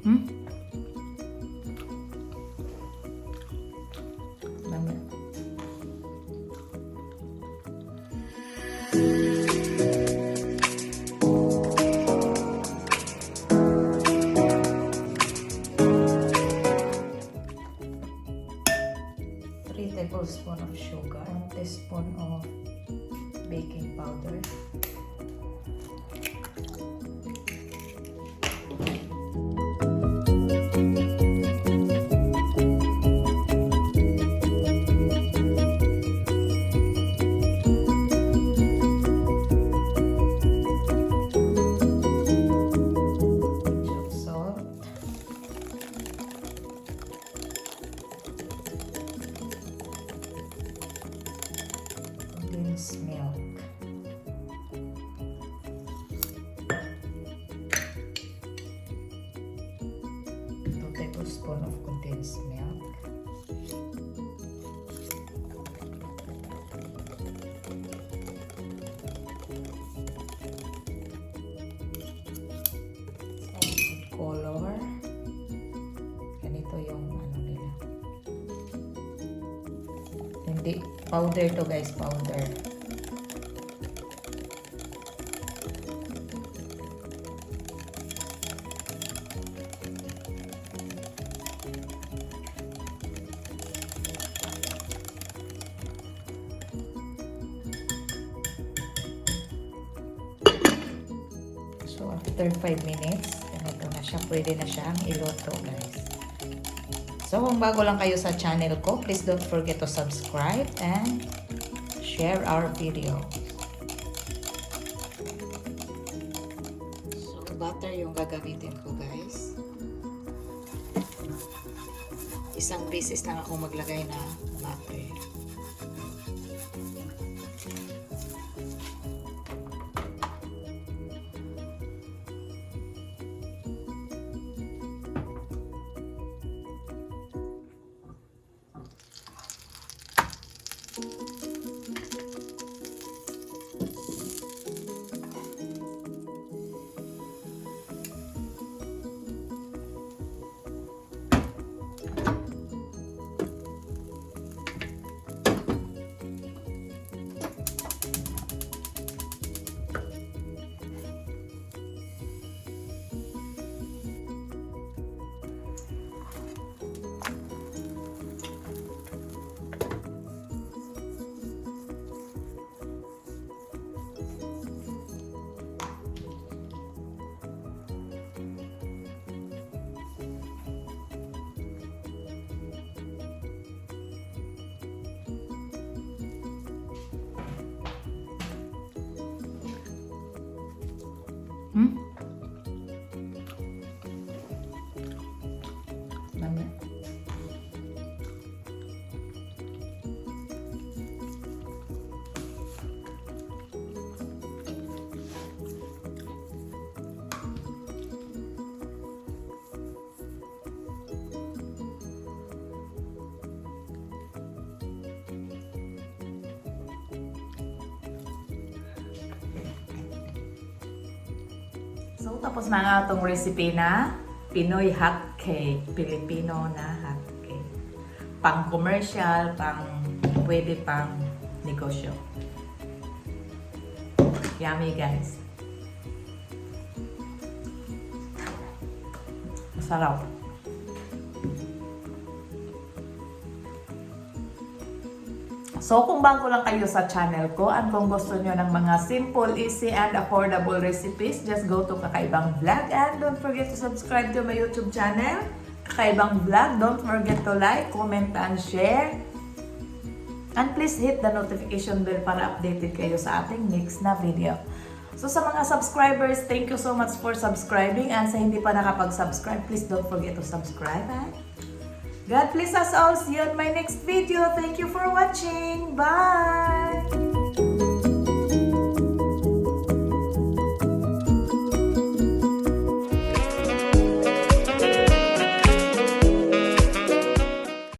Dami. Tablespoon of sugar, 1 teaspoon of baking powder, condensed milk, 2 tablespoons of condensed milk, food color, ganito yung ano nila, hindi powder to guys, powder. So after 5 minutes, ganito na siya, pwede na siyang iluto guys. So kung bago lang kayo sa channel ko, please don't forget to subscribe and share our video. So butter yung gagamitin ko guys. Isang pieces lang ako maglagay na butter. Dami. So, tapos na nga itong recipe na Pinoy hotcake, Pilipino na hotcake. Pang commercial, pwede pang negosyo. Yummy guys. Masarap. So, kung bago lang kayo sa channel ko at kung gusto nyo ng mga simple, easy, and affordable recipes, just go to Kaka'EVAng Vlog and don't forget to subscribe to my YouTube channel, Kaka'EVAng Vlog. Don't forget to like, comment, and share. And please hit the notification bell para updated kayo sa ating next na video. So, sa mga subscribers, thank you so much for subscribing. And sa hindi pa nakapag-subscribe, please don't forget to subscribe. God bless us all. See you on my next video. Thank you for watching. Bye!